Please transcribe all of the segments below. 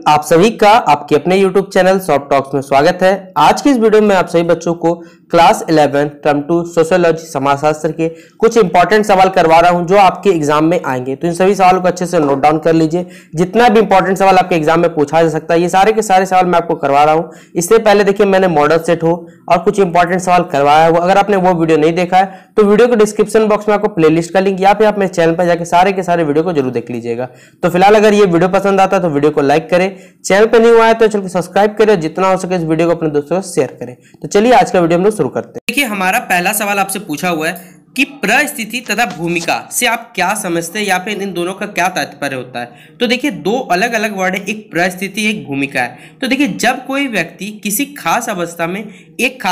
आप सभी का आपके अपने YouTube चैनल सॉफ्ट टॉक्स में स्वागत है। आज की इस वीडियो में आप सभी बच्चों को क्लास 11 टर्म 2 सोशियोलॉजी समाजशास्त्र के कुछ इंपॉर्टेंट सवाल करवा रहा हूं जो आपके एग्जाम में आएंगे। तो इन सभी सवालों को अच्छे से नोट डाउन कर लीजिए। जितना भी इंपॉर्टेंट सवाल आपके एग्जाम में पूछा जा सकता है ये सारे के सारे सवाल मैं आपको करवा रहा हूँ। इससे पहले देखिए मैंने मॉडल सेट हो और कुछ इंपॉर्टेंट सवाल करवाया है। अगर आपने वो वीडियो नहीं देखा है तो वीडियो के डिस्क्रिप्शन बॉक्स में आपको प्लेलिस्ट का लिंक या फिर आप मेरे चैनल पर जाकर सारे के सारे वीडियो को जरूर देख लीजिएगा। तो फिलहाल अगर ये वीडियो पसंद आता है तो वीडियो को लाइक करें, चैनल पे नहीं हुआ है तो चल के सब्सक्राइब करें, जितना हो सके इस वीडियो को अपने दोस्तों से शेयर करें। तो चलिए आज का वीडियो हम लोग शुरू करते हैं। देखिए हमारा पहला सवाल आपसे पूछा हुआ है कि परिस्थिति तथा भूमिका से आप क्या समझते हैं या फिर इन दोनों का क्या तात्पर्य होता है। तो देखिए दो अलग अलग वर्ड है, एक परिस्थिति एक भूमिका है। तो देखिए जब कोई व्यक्ति किसी खास अवस्था में एक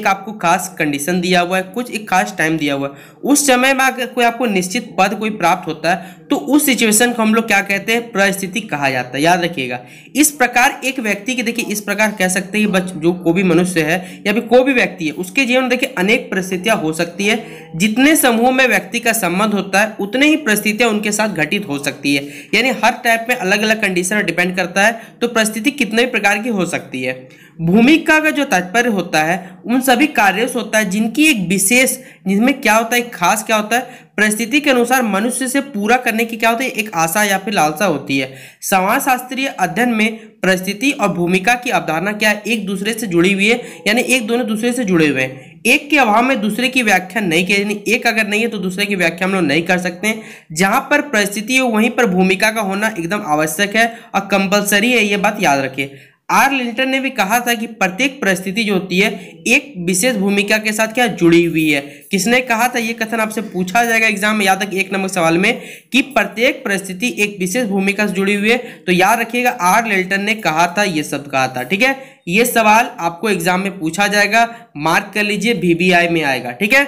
आपको खास कंडीशन दिया हुआ है, कुछ एक खास टाइम दिया हुआ है, उस समय में अगर कोई आपको निश्चित पद कोई प्राप्त होता है तो उस सिचुएशन को हम लोग क्या कहते हैं, परिस्थिति कहा जाता है। याद रखिएगा। इस प्रकार एक व्यक्ति के देखिए इस प्रकार कह सकते हैं जो कोई भी मनुष्य है या फिर कोई भी व्यक्ति है उसके जीवन में देखिए अनेक परिस्थितियां हो सकती है। जितने समूह में व्यक्ति का संबंध होता है उतने ही परिस्थितियां उनके साथ घटित हो सकती है। यानी हर टाइप में अलग अलग कंडीशन डिपेंड करता है, तो परिस्थिति कितने प्रकार की हो सकती है। भूमिका का जो तात्पर्य होता है उन सभी कार्यों से होता है जिनकी एक विशेष, जिसमें क्या होता है खास क्या होता है, परिस्थिति के अनुसार मनुष्य से पूरा करने की क्या होती है, एक आशा या फिर लालसा होती है। समाजशास्त्रीय अध्ययन में परिस्थिति और भूमिका की अवधारणा क्या है, एक दूसरे से जुड़ी हुई है, यानी एक दोनों दूसरे से जुड़े हुए हैं। एक के अभाव में दूसरे की व्याख्या नहीं की, यानी एक अगर नहीं है तो दूसरे की व्याख्या हम लोग नहीं कर सकते हैं। जहां पर परिस्थिति हो वहीं पर भूमिका का होना एकदम आवश्यक है और कंपलसरी है, ये बात याद रखिए। आर लिंटन ने भी कहा था कि प्रत्येक परिस्थिति जो होती है एक विशेष भूमिका के साथ क्या जुड़ी हुई है। किसने कहा था, ये कथन आपसे पूछा जाएगा एग्जाम में, याद रखिए 1 नंबर सवाल में, कि प्रत्येक परिस्थिति एक विशेष भूमिका से जुड़ी हुई है। तो याद रखिएगा आर लिंटन ने कहा था, ये शब्द कहा था। ठीक है, ये सवाल आपको एग्जाम में पूछा जाएगा, मार्क कर लीजिए, VBI में आएगा। ठीक है,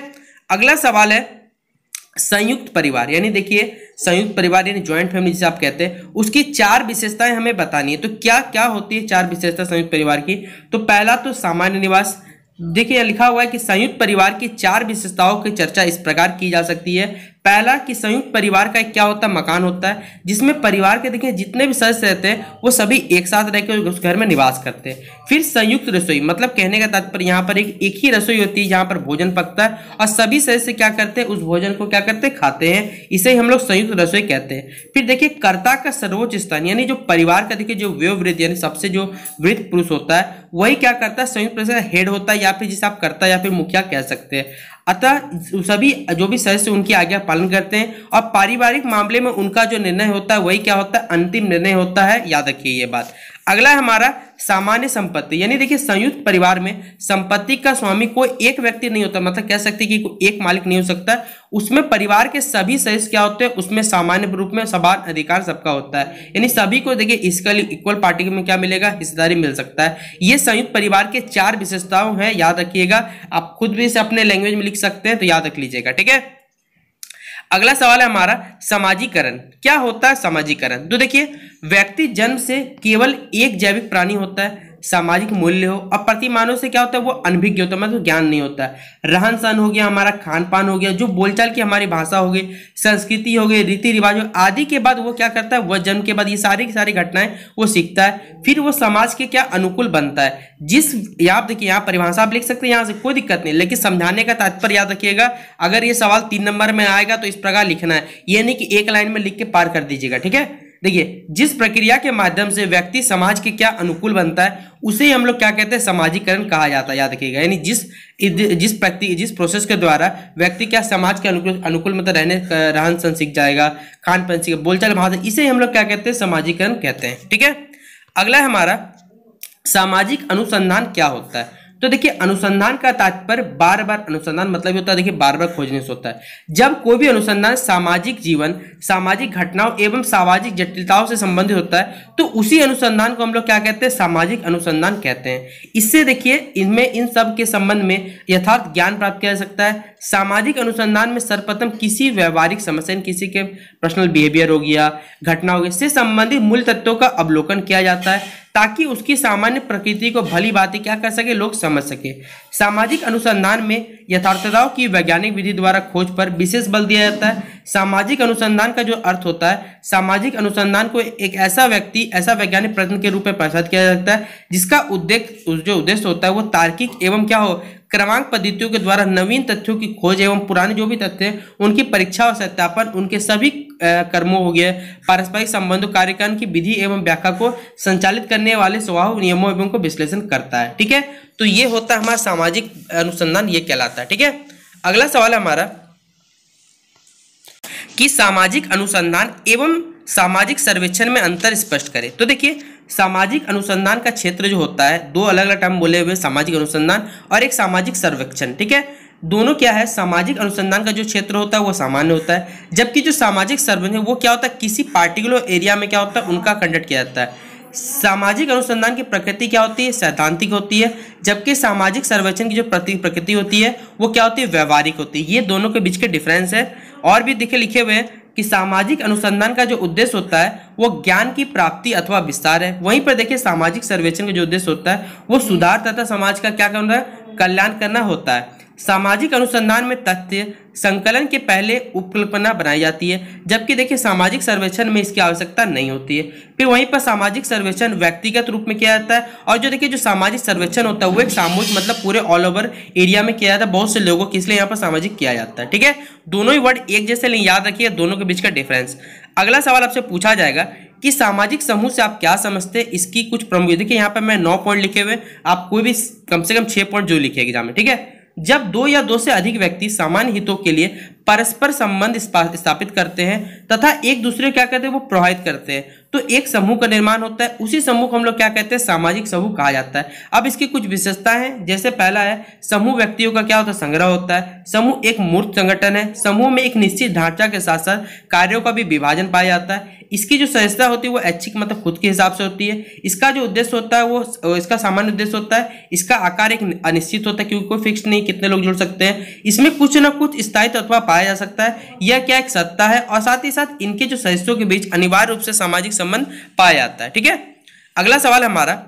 अगला सवाल है संयुक्त परिवार। यानी देखिए संयुक्त परिवार यानी ज्वाइंट फैमिली जिसे आप कहते हैं, उसकी 4 विशेषताएं हमें बतानी है। तो क्या क्या होती है 4 विशेषता संयुक्त परिवार की। तो पहला तो सामान्य निवास। देखिए लिखा हुआ है कि संयुक्त परिवार की 4 विशेषताओं की चर्चा इस प्रकार की जा सकती है। पहला कि संयुक्त परिवार का क्या होता है, मकान होता है जिसमें परिवार के देखिए जितने भी सदस्य रहते हैं वो सभी एक साथ रहकर उस घर में निवास करते हैं। फिर संयुक्त रसोई, मतलब कहने का तात्पर्य यहाँ पर एक ही रसोई होती है जहाँ पर भोजन पकता है और सभी सदस्य क्या करते हैं, उस भोजन को क्या करते हैं, खाते हैं। इसे हम लोग संयुक्त रसोई कहते हैं। फिर देखिए कर्ता का सर्वोच्च स्थान, यानी जो परिवार का देखिए जो वयोवृद्ध यानी सबसे जो वृद्ध पुरुष होता है वही क्या करता है, संयुक्त परिवार का हेड होता है या फिर जिसे आप कर्ता या फिर मुखिया कह सकते हैं। अतः सभी जो भी सदस्य उनकी आज्ञा पालन करते हैं और पारिवारिक मामले में उनका जो निर्णय होता है वही क्या होता है, अंतिम निर्णय होता है। याद रखिए ये बात। अगला है हमारा सामान्य संपत्ति। यानी देखिए संयुक्त परिवार में संपत्ति का स्वामी कोई एक व्यक्ति नहीं होता, मतलब कह सकते हैं कि एक मालिक नहीं हो सकता। उसमें परिवार के सभी सदस्य क्या होते हैं, उसमें सामान्य रूप में समान अधिकार सबका होता है। यानी सभी को देखिए इसका इक्वल पार्टी में क्या मिलेगा, हिस्सेदारी मिल सकता है। ये संयुक्त परिवार के 4 विशेषताओं हैं, याद रखिएगा। आप खुद भी इसे अपने लैंग्वेज में लिख सकते हैं, तो याद रख लीजिएगा। ठीक है, अगला सवाल है हमारा समाजीकरण। क्या होता है समाजीकरण। तो देखिए व्यक्ति जन्म से केवल एक जैविक प्राणी होता है, सामाजिक मूल्य हो और प्रतिमानों से क्या होता है, वो अनभिज्ञ होता है, मतलब ज्ञान नहीं होता है। रहन सहन हो गया, हमारा खान पान हो गया, जो बोलचाल की हमारी भाषा हो गई, संस्कृति हो गई, रीति रिवाज आदि के बाद वो क्या करता है, वह जन्म के बाद ये सारी की सारी घटनाएं वो सीखता है। फिर वो समाज के क्या अनुकूल बनता है। जिस आप देखिए यहाँ परिभाषा आप लिख सकते हैं, यहाँ से कोई दिक्कत नहीं, लेकिन समझाने का तात्पर्य याद रखिएगा। अगर ये सवाल 3 नंबर में आएगा तो इस प्रकार लिखना है, ये नहीं कि एक लाइन में लिख के पार कर दीजिएगा। ठीक है, देखिए जिस प्रक्रिया के माध्यम से व्यक्ति समाज के क्या अनुकूल बनता है उसे हम लोग क्या कहते हैं, समाजीकरण कहा जाता है। याद रखिएगा, यानी जिस प्रोसेस के द्वारा व्यक्ति क्या समाज के अनुकूल मतलब रहन सहन सीख जाएगा, खान पान सीख, बोलचाल भाषा, इसे हम लोग क्या कहते हैं, समाजीकरण कहते हैं। ठीक है, अगला है हमारा सामाजिक अनुसंधान। क्या होता है। तो देखिए अनुसंधान का तात्पर्य बार बार, अनुसंधान मतलब होता है देखिए बार बार खोजने से होता है। जब कोई भी अनुसंधान सामाजिक जीवन, सामाजिक घटनाओं एवं सामाजिक जटिलताओं से संबंधित होता है तो उसी अनुसंधान को हम लोग क्या कहते हैं, सामाजिक अनुसंधान कहते हैं। इससे देखिए इनमें इन सब के संबंध में यथार्थ ज्ञान प्राप्त किया जा सकता है। सामाजिक अनुसंधान में सर्वप्रथम किसी व्यवहारिक समस्या, किसी के पर्सनल बिहेवियर हो गया, घटना हो गई, से संबंधित मूल तत्वों का अवलोकन किया जाता है ताकि उसकी सामान्य प्रकृति को भली भांति क्या कर सके, लोग समझ सके। सामाजिक अनुसंधान में यथार्थताओं की वैज्ञानिक विधि द्वारा खोज पर विशेष बल दिया जाता है। सामाजिक अनुसंधान का जो अर्थ होता है, सामाजिक अनुसंधान को एक ऐसा वैज्ञानिक प्रश्न के रूप में प्रस्तुत किया जाता है जिसका उद्देश्य होता है वो तार्किक एवं क्या हो, क्रमांक पद्धतियों के द्वारा नवीन तथ्यों की खोज एवं पुराने जो भी तथ्य हैं उनकी परीक्षा और सत्यापन, उनके सभी कर्मों हो गए, पारस्परिक संबंधों, कार्यकारण की विधि एवं व्याख्या को संचालित करने वाले स्वभाव, नियमों एवं को विश्लेषण करता है। ठीक है, तो ये होता है हमारा सामाजिक अनुसंधान, ये कहलाता है। ठीक है, अगला सवाल है हमारा कि सामाजिक अनुसंधान एवं सामाजिक सर्वेक्षण में अंतर स्पष्ट करें। तो देखिए, सामाजिक अनुसंधान का क्षेत्र जो होता है, दो अलग अलग टर्म बोले हुए, सामाजिक अनुसंधान और एक सामाजिक सर्वेक्षण। ठीक है, दोनों क्या है, सामाजिक अनुसंधान का जो क्षेत्र होता है वो सामान्य होता है, जबकि जो सामाजिक सर्वेक्षण वो क्या होता है, किसी पार्टिकुलर एरिया में क्या होता है उनका कंडक्ट किया जाता है। सामाजिक अनुसंधान की प्रकृति क्या होती है, सैद्धांतिक होती है, जबकि सामाजिक सर्वेक्षण की जो प्रकृति होती है वो क्या होती है, व्यवहारिक होती है। ये दोनों के बीच के डिफरेंस है। और भी लिखे हुए हैं कि सामाजिक अनुसंधान का जो उद्देश्य होता है वो ज्ञान की प्राप्ति अथवा विस्तार है। वहीं पर देखिए सामाजिक सर्वेक्षण का जो उद्देश्य होता है वो सुधार तथा समाज का क्या करना है, कल्याण करना होता है। सामाजिक अनुसंधान में तथ्य संकलन के पहले उपकल्पना बनाई जाती है, जबकि देखिए सामाजिक सर्वेक्षण में इसकी आवश्यकता नहीं होती है। फिर वहीं पर सामाजिक सर्वेक्षण व्यक्तिगत रूप में किया जाता है, और जो देखिए जो सामाजिक सर्वेक्षण होता है वो एक सामूहिक मतलब पूरे ऑल ओवर एरिया में किया जाता है, बहुत से लोगों के, इसलिए यहाँ पर सामाजिक किया जाता है। ठीक है, दोनों ही वर्ड एक जैसे, लेकिन याद रखिए दोनों के बीच का डिफरेंस। अगला सवाल आपसे पूछा जाएगा कि सामाजिक समूह से आप क्या समझते हैं, इसकी कुछ प्रमुख। देखिए यहाँ पर मैं 9 पॉइंट लिखे हुए, आप कोई भी कम से कम 6 पॉइंट जो लिखे एग्जाम में। ठीक है, जब 2 या 2 से अधिक व्यक्ति सामान्य हितों के लिए परस्पर संबंध स्थापित करते हैं तथा एक दूसरे क्या कहते हैं वो प्रभावित करते हैं, तो एक समूह का निर्माण होता है। उसी समूह को हम लोग क्या कहते हैं, सामाजिक समूह कहा जाता है। अब इसकी कुछ विशेषताएं हैं, जैसे पहला है समूह व्यक्तियों का क्या होता है, संग्रह होता है। समूह एक मूर्त संगठन है। समूह में एक निश्चित ढांचा के साथ साथ कार्यों का भी विभाजन पाया जाता है। इसकी जो सदस्यता होती है वो ऐच्छिक मतलब खुद के हिसाब से होती है। इसका जो उद्देश्य होता है वो इसका सामान्य उद्देश्य होता है। इसका आकार एक अनिश्चित होता है क्योंकि कोई फिक्स नहीं कितने लोग जुड़ सकते हैं। इसमें कुछ ना कुछ स्थायित्व अथवा पाया जा सकता है। यह क्या एक सत्ता है, और साथ ही साथ इनके जो सदस्यों के बीच अनिवार्य रूप से सामाजिक संबंध पाया जाता है। ठीक है, अगला सवाल हमारा,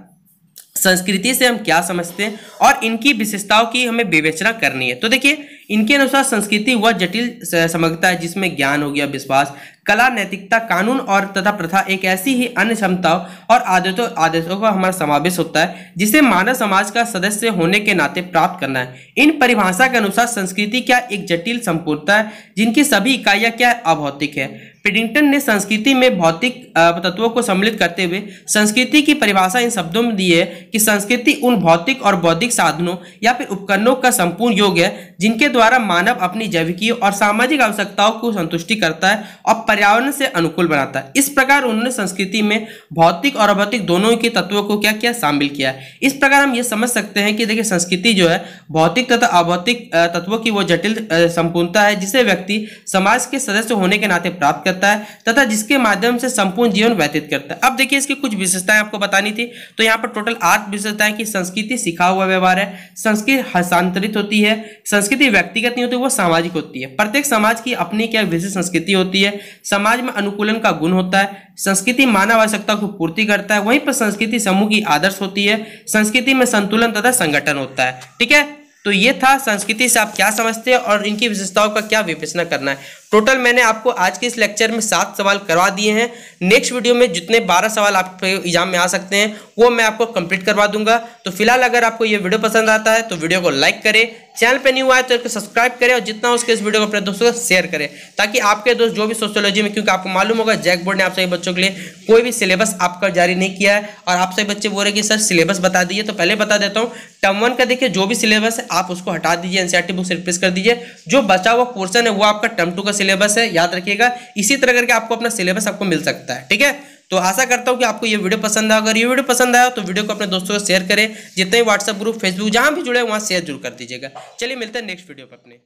संस्कृति से हम क्या समझते हैं और इनकी विशेषताओं की हमें विवेचना करनी है। तो देखिए इनके अनुसार संस्कृति वह जटिल समग्रता है जिसमें ज्ञान हो गया, विश्वास, कला, नैतिकता, कानून और तथा प्रथा एक ऐसी ही अन्य क्षमताओं और आदतों का हमारा समावेश होता है जिसे मानव समाज का सदस्य होने के नाते प्राप्त करना है। इन परिभाषा के अनुसार संस्कृति क्या एक जटिल संपूर्णता है जिनकी सभी इकाइयां क्या अभौतिक है। पेडिंगटन ने संस्कृति में भौतिक तत्वों को सम्मिलित करते हुए संस्कृति की परिभाषा इन शब्दों में दी है कि संस्कृति उन भौतिक और बौद्धिक साधनों या फिर उपकरणों का संपूर्ण योग है जिनके द्वारा मानव अपनी जैविकी और सामाजिक आवश्यकताओं को संतुष्टि करता है और पर्यावरण से अनुकूल बनाता है। इस प्रकार उन्होंने संस्कृति में भौतिक और अभौतिक दोनों के तत्वों को क्या किया, शामिल किया। इस प्रकार हम ये समझ सकते हैं कि देखिए संस्कृति जो है भौतिक तथा अभौतिक तत्वों की वो जटिल संपूर्णता है जिसे व्यक्ति समाज के सदस्य होने के नाते प्राप्त करता है तथा जिसके माध्यम से संपूर्ण जीवन व्यतीत करता है। अब देखिए इसकी कुछ विशेषताएं आपको बतानी थी, तो यहाँ पर टोटल 8 विशेषताएं कि संस्कृति सिखा हुआ व्यवहार है, संस्कृति हस्तांतरित होती है, संस्कृति व्यक्तिगत नहीं होती, वो सामाजिक होती है। प्रत्येक समाज की अपनी क्या विशेष संस्कृति होती है, समाज में अनुकूलन का गुण होता है, संस्कृति मानव आवश्यकता को पूर्ति करता है, वहीं पर संस्कृति समूह की आदर्श होती है, संस्कृति में संतुलन तथा संगठन होता है। ठीक है, तो ये था संस्कृति से आप क्या समझते हैं और इनकी विशेषताओं का क्या विवेचना करना है। टोटल मैंने आपको आज के इस लेक्चर में 7 सवाल करवा दिए हैं। नेक्स्ट वीडियो में जितने 12 सवाल आपके एग्जाम में आ सकते हैं वो मैं आपको कंप्लीट करवा दूंगा। तो फिलहाल अगर आपको ये वीडियो पसंद आता है तो वीडियो को लाइक करें, चैनल पे न्यू आए तो इसको सब्सक्राइब करें और जितना हो सके इस वीडियो को अपने दोस्तों को शेयर करें ताकि आपके दोस्त जो भी सोशियोलॉजी में, क्योंकि आपको मालूम होगा जैक बोर्ड ने आप सभी बच्चों के लिए कोई भी सिलेबस आपका जारी नहीं किया है और आप सभी बच्चे बोल रहे कि सर सिलेबस बता दीजिए। तो पहले बता देता हूँ, टर्म 1 का देखिए जो भी सिलेबस है आप उसको हटा दीजिए, एनसीईआरटी बुक से रिप्लेस कर दीजिए। जो बचा हुआ पोर्शन है वो आपका टर्म 2 का सिलेबस है, याद रखिएगा। इसी तरह करके आपको अपना सिलेबस आपको मिल सकता है। ठीक है, तो आशा करता हूं कि आपको ये वीडियो पसंद आया। अगर ये वीडियो पसंद आया तो वीडियो को अपने दोस्तों को शेयर करें, जितने व्हाट्सएप ग्रुप, फेसबुक जहां भी जुड़े वहां शेयर जरूर कर दीजिएगा। चलिए मिलते हैं नेक्स्ट वीडियो पर अपने।